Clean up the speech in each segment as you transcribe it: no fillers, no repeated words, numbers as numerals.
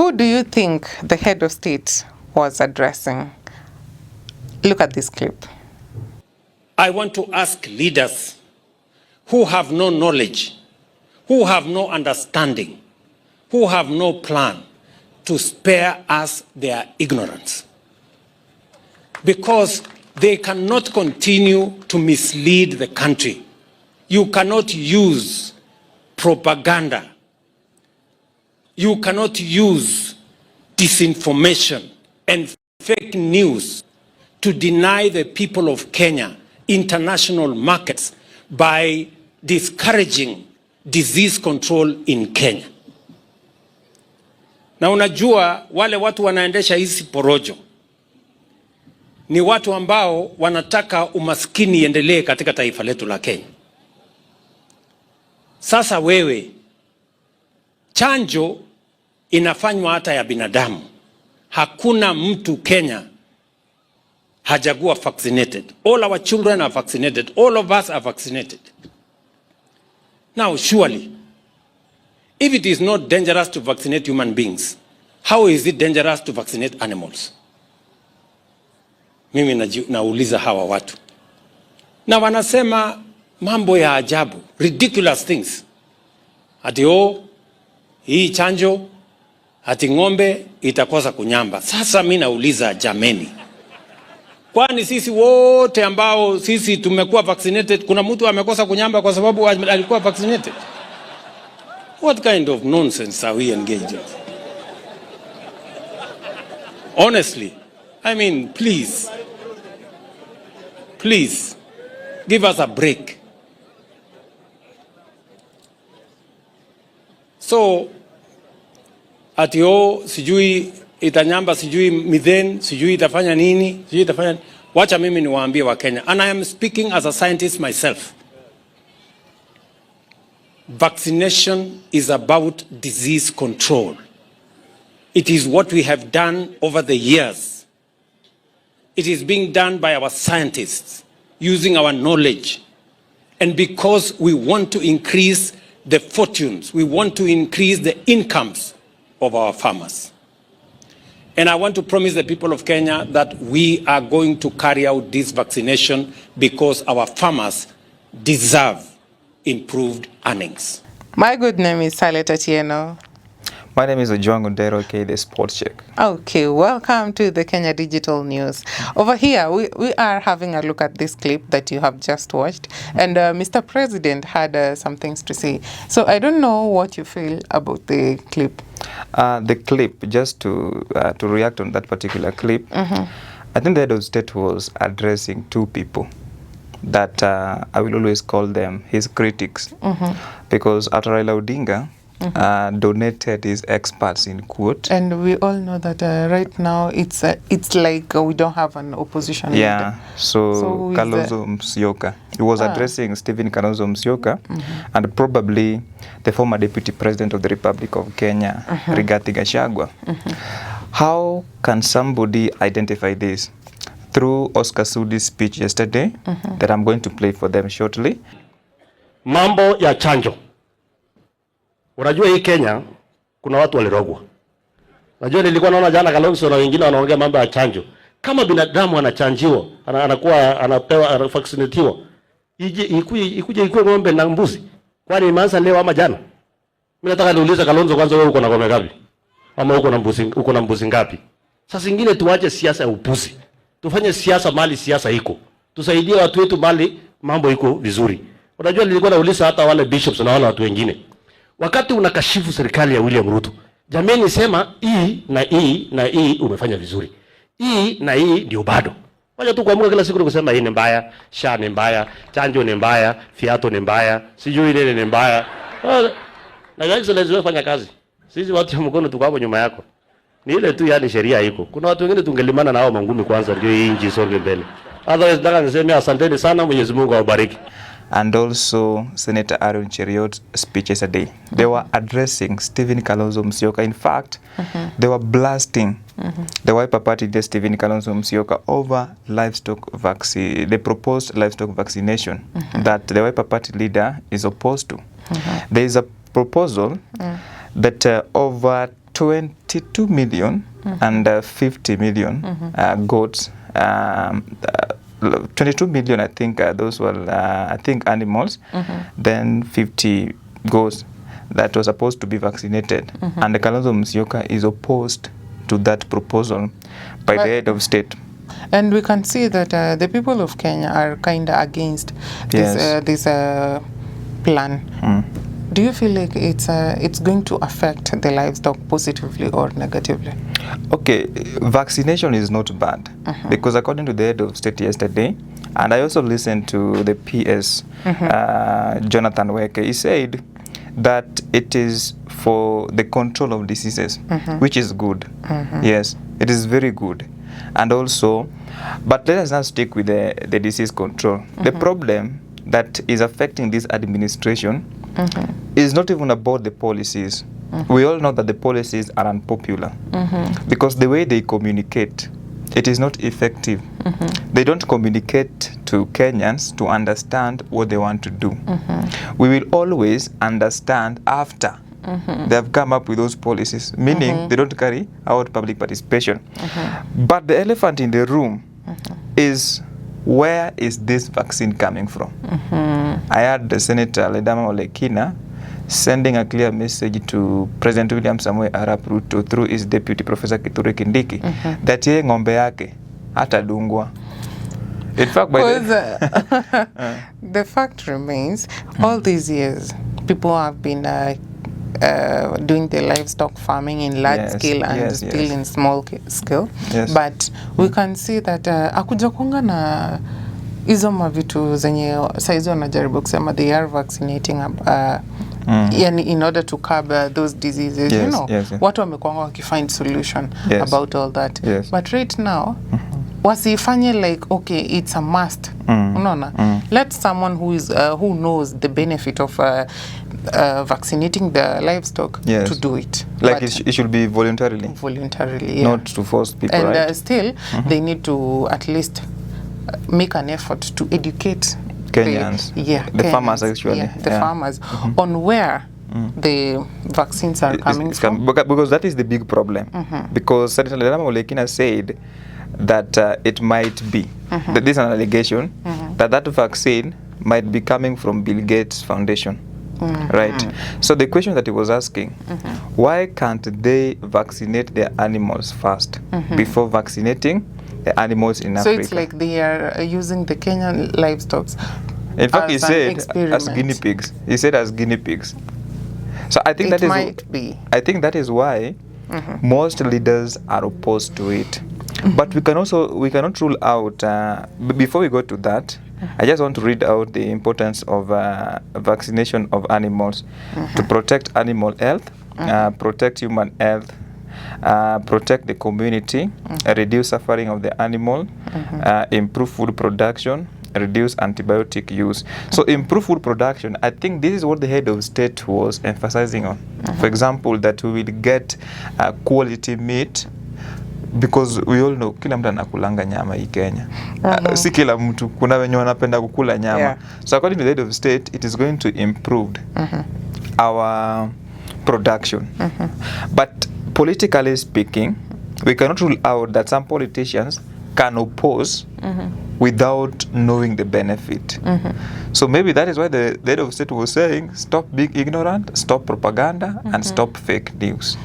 Who do you think the head of state was addressing? Look at this clip. I want to ask leaders who have no knowledge, who have no understanding, who have no plan, to spare us their ignorance. Because they cannot continue to mislead the country. You cannot use propaganda. You cannot use disinformation and fake news to deny the people of Kenya international markets by discouraging disease control in Kenya. Na unajua wale watu wanaendesha hizi porojo ni watu ambao wanataka umaskini iendelee katika taifa letu la Kenya. Sasa wewe, chanjo inafanywa hata ya binadamu. Hakuna mtu Kenya hajakuwa vaccinated. All our children are vaccinated. All of us are vaccinated. Now, surely, if it is not dangerous to vaccinate human beings, how is it dangerous to vaccinate animals? Mimi nauliza hawa watu. Na wanasema mambo ya ajabu, ridiculous things. Ati hii chanjo, ati ng'ombe itakosa kunyamba. Sasa mimi nauliza jameni. Kwani sisi wote ambao sisi tumekuwa vaccinated, kuna mtu amekosa kunyamba kwa sababu alikuwa vaccinated? What kind of nonsense are we engaged in? Honestly, I mean, please, give us a break. So, ati sijui itanyamba, sijui methane, sijui itafanya nini, sijui itafanya. Wacha mimi niwaambie wa Kenya, and I am speaking as a scientist myself. Vaccination is about disease control. It is what we have done over the years. It is being done by our scientists using our knowledge. And because we want to increase the fortunes, we want to increase the incomes of our farmers. And I want to promise the people of Kenya that we are going to carry out this vaccination because our farmers deserve improved earnings. My good name is Salet Atieno. My name is Ojuang Ondero, the sports check. Okay, welcome to the Kenya Digital News. Over here, we are having a look at this clip that you have just watched. And Mr. President had some things to say. So I don't know what you feel about the clip. The clip, just to react on that particular clip, I think the head of state was addressing two people that I will always call them his critics. Because after Raila Odinga donated his experts in quote. And we all know that right now it's like we don't have an opposition leader. So Kalonzo Musyoka. He was addressing Stephen Kalonzo Musyoka and probably the former deputy president of the Republic of Kenya, Rigathi Gachagua. How can somebody identify this? Through Oscar Sudi's speech yesterday that I'm going to play for them shortly. Mambo ya chanjo. Unajua hii Kenya kuna watu walirogwa. Unajua nilikuwa naona jana Kalonzo na wengine wanaongea mambo ya chanjo. Kama binadamu anachanjiwa, anakuwa anapewa vaccinatiwa. Ikuje ng'ombe na mbuzi. Kwani imeanza leo ama jana? Mimi nataka niulize Kalonzo kwanza, wewe uko na ng'ombe ngapi? Ama uko na mbuzi ngapi? Sasa zingine tuache siasa ya upuzi. Tufanye siasa mali siasa iko. Tusaidie watu wetu mali mambo iko vizuri. Unajua nilikuwa nauliza hata wale bishops na wale watu wengine. Wakati unakashifu serikali ya William Ruto, jameni sema hii na hii umefanya vizuri. Hii na hii ndio bado. Wacha tu kuamka kila siku kusema hii ni mbaya, sha ni mbaya, chanjo ni mbaya, fiato ni mbaya, sijui nini ni mbaya. Na excellence wewe fanya kazi. Sisi watu wa mkono tuko hapo nyuma yako. Ni ile tu yani sheria iko. Kuna watu wengine tungelimana na hao mangumi kwanza ndio hii nchi isonge mbele. Otherwise nataka niseme asanteni sana, Mwenyezi Mungu awabariki. And also Senator Aaron Cheriot's speech yesterday. They were addressing Stephen Kalonzo Musyoka. In fact, they were blasting the Wiper Party, Stephen Kalonzo Musyoka, over livestock vaccine, the proposed livestock vaccination that the Wiper Party leader is opposed to. There is a proposal that over 22 million and 50 million goats. 22 million, I think, those were, I think, animals. Then 50 goats that were supposed to be vaccinated. And Kalonzo Musyoka is opposed to that proposal by the head of state. And we can see that the people of Kenya are kind of against this plan. Do you feel like it's going to affect the livestock positively or negatively? Okay, vaccination is not bad because according to the head of state yesterday, and I also listened to the PS, Jonathan Weke, he said that it is for the control of diseases, which is good. Yes, it is very good. And also, but let us not stick with the disease control. The problem that is affecting this administration is not even about the policies. We all know that the policies are unpopular because the way they communicate, it is not effective. They don't communicate to Kenyans to understand what they want to do. We will always understand after they have come up with those policies, meaning they don't carry out public participation. But the elephant in the room is, where is this vaccine coming from? I heard the Senator Ledama Olekina sending a clear message to President William Samoei Arap Ruto through his deputy Professor Kithure Kindiki that yeye ng'ombe yake hatadungwa. In fact, by the fact remains, all these years, people have been doing the livestock farming in large scale and still in small scale. But we can see that akuja kuanga na hizo mavitu zenye saizi wanajaribu kusema they are vaccinating yani in order to curb those diseases, you know. Watu wamekuanga wakifind solution about all that. But right now, wasifanye like, okay, it's a must. Unaona? Let someone who knows the benefit of vaccinating the livestock to do it. Like it should be voluntarily. Voluntarily, not to force people, and right? Still, they need to at least make an effort to educate Kenyans. The Kenyans, farmers actually. The farmers on where the vaccines are coming from. Because that is the big problem. Because Senator Ledama Olekina said that it might be, that this is an allegation, that vaccine might be coming from Bill Gates Foundation. Right. So the question that he was asking, why can't they vaccinate their animals first before vaccinating the animals in Africa? So it's like they are using the Kenyan livestock. In fact, he said as guinea pigs. He said as guinea pigs. So I think I think that is why most leaders are opposed to it. But we cannot rule out. Before we go to that, I just want to read out the importance of vaccination of animals to protect animal health, protect human health, protect the community, reduce suffering of the animal, improve food production, reduce antibiotic use. So improve food production, I think this is what the head of state was emphasizing on. For example, that we will get quality meat, because we all know kila mtu anakulanga nyama hii Kenya. Si kila mtu, kuna wenye wanapenda kukula nyama. So according to the head of state, it is going to improve our production. But politically speaking, we cannot rule out that some politicians can oppose without knowing the benefit. So maybe that is why the head of state was saying, stop being ignorant, stop propaganda, and stop fake news.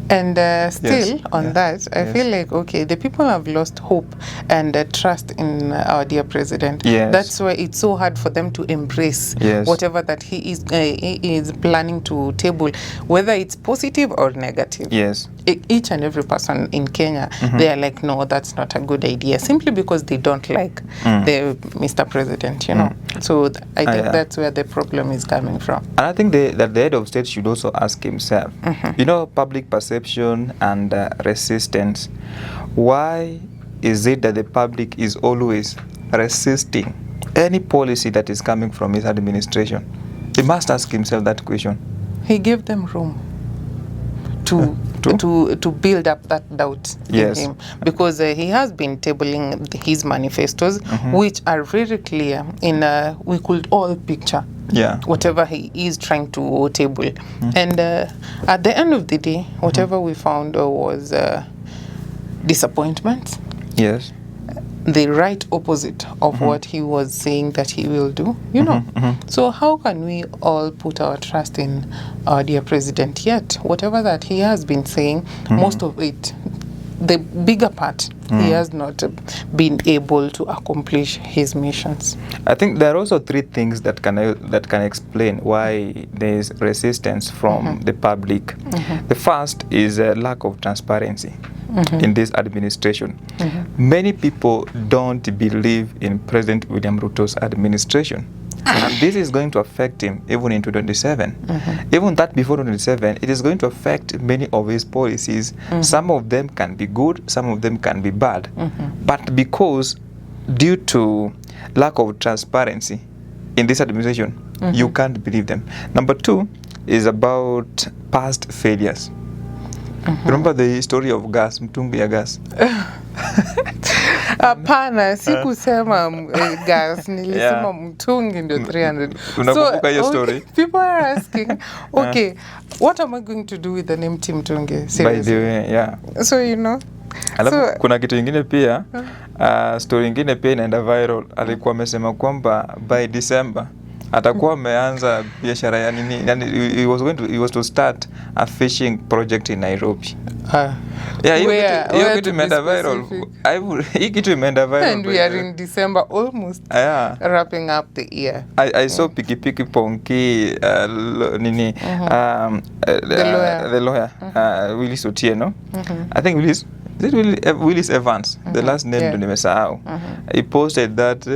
And still on that, I feel like, okay, the people have lost hope and trust in our dear president. That's why it's so hard for them to embrace whatever that he is planning to table, whether it's positive or negative. Each and every person in Kenya, they are like, no, that's not a good idea, simply because they don't like the Mr. President, you know. So I think that's where the problem is coming from. And I think that the head of state should also ask himself, you know, public perception and resistance. Why is it that the public is always resisting any policy that is coming from his administration? He must ask himself that question. He gave them room to build up that doubt in him, because he has been tabling his manifestos, which are very clear in we could all picture Yeah. whatever he is trying to table. And at the end of the day, whatever we found was disappointment, Yes. the right opposite of what he was saying that he will do, you know. So how can we all put our trust in our dear president? Yet whatever that he has been saying, most of it, the bigger part, he has not been able to accomplish his missions. I think there are also three things that can explain why there is resistance from the public. The first is a lack of transparency in this administration. Many people don't believe in President William Ruto's administration. And this is going to affect him even in 2027. Even that before 2027, it is going to affect many of his policies. Some of them can be good, some of them can be bad. But because due to lack of transparency in this administration, you can't believe them. Number two is about past failures. Remember the story of gas, mtungi ya gas? Hapana, sikusema gas, nilisema mtungi ndio 300. Unakumbuka hiyo story? People are asking, okay, what am I going to do with an empty mtungi? Seriously. By the way, yeah. So, you know. Alafu kuna kitu ingine pia, story ingine pia inaenda viral. Alikuwa amesema kwamba by December atakuwa ameanza biashara ya nini, yani he was to start a fishing project in Nairobi. Yeah, hiyo kitu imeenda viral. Hii kitu imeenda viral. And we are in December almost. Wrapping up the year. I saw Pikipiki Ponki nini the lawyer Willis Otieno. I think Willis Evans, the last name ndo nimesahau. He posted that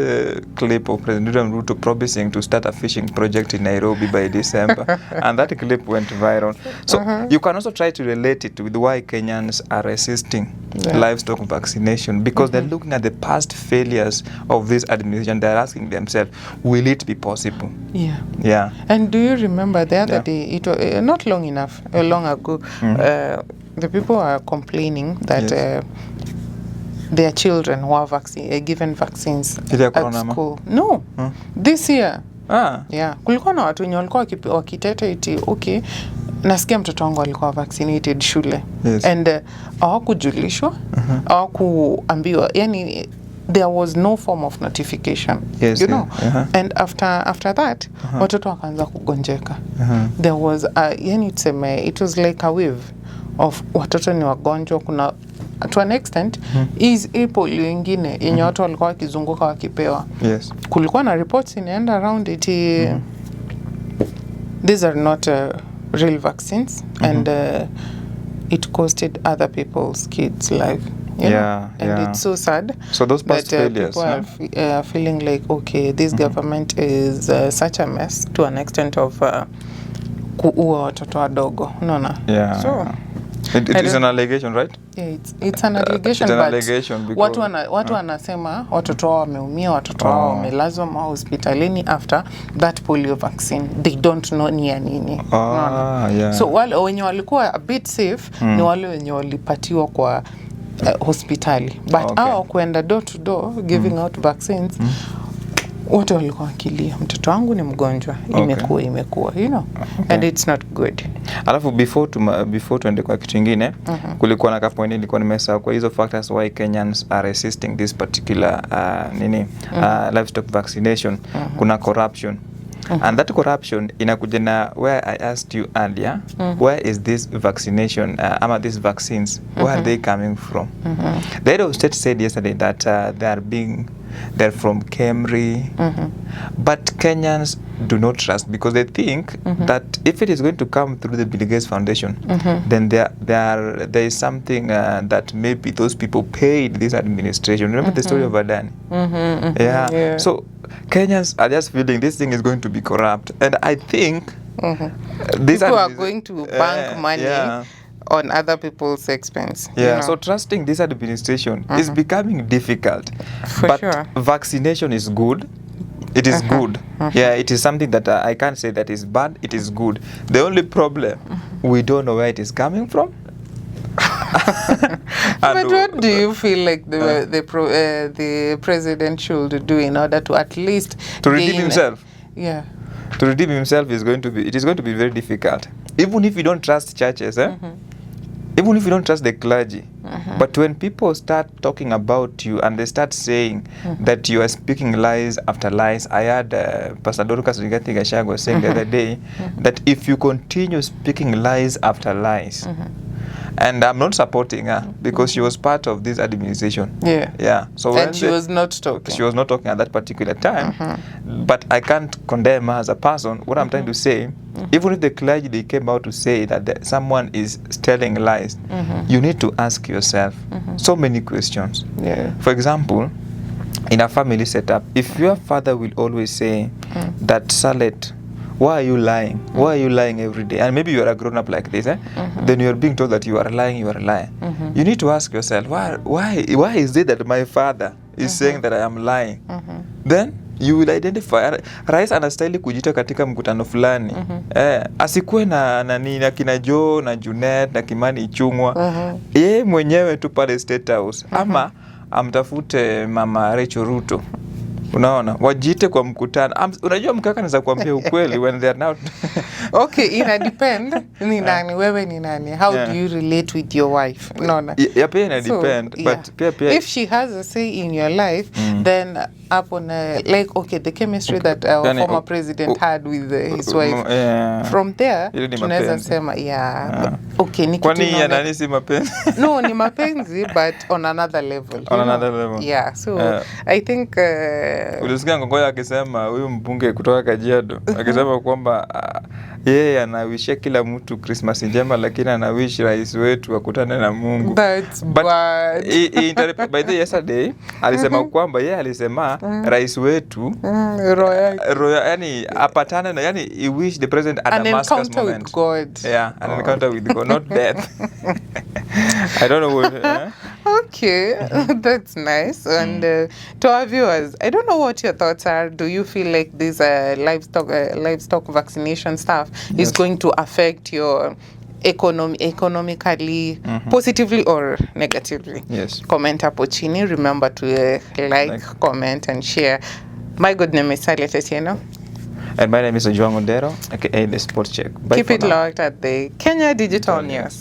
clip of President Ruto promising to start a fishing project in Nairobi by December, and that clip went viral. So you can also try to relate it with why Kenyans are resisting livestock vaccination, because they're looking at the past failures of this administration. They're asking themselves, will it be possible? Yeah. And do you remember the other day, it was not long ago, the people are complaining that their children were given vaccines at school. No, this year. Yeah, kulikuwa na watu wenye walikuwa wakiteta iti, okay, nasikia mtoto wangu alikuwa vaccinated shule. And hawakujulishwa, hawakuambiwa, yani there was no form of notification, you know. And after that, watoto wakaanza kugonjeka. There was it was like a wave of watoto ni wagonjwa. Kuna to an extent is polio ingine yenye watu walikuwa wakizunguka wakipewa. Kulikuwa na reports inaenda around it, these are not real vaccines, and it costed other people's kids' life. And it's so sad. So those past failures, people are feeling like, okay, this government is such a mess to an extent of kuua watoto wadogo. Unaona? So it is an allegation, right? Yeah, it's an allegation. It's an allegation because watu wanasema watoto wao wameumia, watoto wao wamelazwa hospitalini after that polio vaccine. They don't know ni ya nini. So wale wenye walikuwa a bit safe ni wale wenye walipatiwa kwa hospitali. But hao kwenda door to door giving out vaccines, wote walikuwa wakilia, mtoto wangu ni mgonjwa, imekuwa, you know. And it's not good. Alafu before tuende kwa kitu kingine, kulikuwa na kapoint nilikuwa nimesahau kwa hizo factors why Kenyans are resisting this particular livestock vaccination. Kuna corruption. And that corruption inakuja na where I asked you earlier, where is this vaccination, these vaccines, where are they coming from? The head of state said yesterday that they're from Kemri, but Kenyans do not trust, because they think that if it is going to come through the Bill Gates Foundation, then there is something that maybe those people paid this administration. Remember the story of Adani? So Kenyans are just feeling this thing is going to be corrupt, and I think people are going to bank money on other people's expense. So trusting this administration is becoming difficult. But vaccination is good. It is good. It is something that I can't say that is bad. It is good. The only problem, we don't know where it is coming from. But what do you feel like the president should do in order to at least to redeem himself? to redeem himself is going to be, it is going to be very difficult. Even if you don't trust churches, even if you don't trust the clergy, but when people start talking about you and they start saying that you are speaking lies after lies, I heard Pastor Dorcas Rigathi Gachagua saying the other day that if you continue speaking lies after lies, and I'm not supporting her because she was part of this administration. Yeah. So and she was not talking. She was not talking at that particular time. But I can't condemn her as a person. What I'm trying to say, even if the clergy they came out to say that someone is telling lies, you need to ask yourself so many questions. For example, in a family setup, if your father will always say that Salet, why are you lying? Why are you lying every day? And maybe you are a grown-up like this, then you are being told that you are lying, you are lying. You need to ask yourself, why is it that my father is saying that I am lying? Then you will identify. Rais anastahili kujita katika mkutano fulani. Asikuwe na kina Joe na Junet na Kimani Ichung'wa. Yeye mwenyewe tu pale State House. Ama amtafute mama Rachel Ruto. Unaona, wajite kwa mkutano. Unajua mkaka anaweza kuambia ukweli when they are not. Okay, ina depend ni nani, wewe ni nani. How do you relate with your wife? Unaona? Pia ina depend, but pia if she has a say in your life, then upon like okay, the chemistry that our former president had with his wife, from there tunaweza sema okay, ni kwani ya nani si mapenzi? No, ni mapenzi but on another level. On another level. Yeah, so I think ulisikia Ngogoya akisema, huyu mbunge kutoka Kajiado akisema kwamba yeye anawishia kila mtu Christmas njema, lakini anawish rais wetu akutane na Mungu. That's bad. By the yesterday alisema kwamba yeye alisema rais wetu roho yani apatane na, yani he wish the president at a Damascus moment. With God. Yeah, an encounter with God, not death. I don't know what. Okay, that's nice. And to our viewers, I don't know what your thoughts are. Do you feel like this livestock vaccination stuff is going to affect your economically, positively or negatively? Yes. Comment hapo chini. Remember to like, comment, and share. My good name is Salia Tetieno. And my name is Joan Ondero, aka the Sport Check. Bye. Keep it locked at the Kenya Digital News.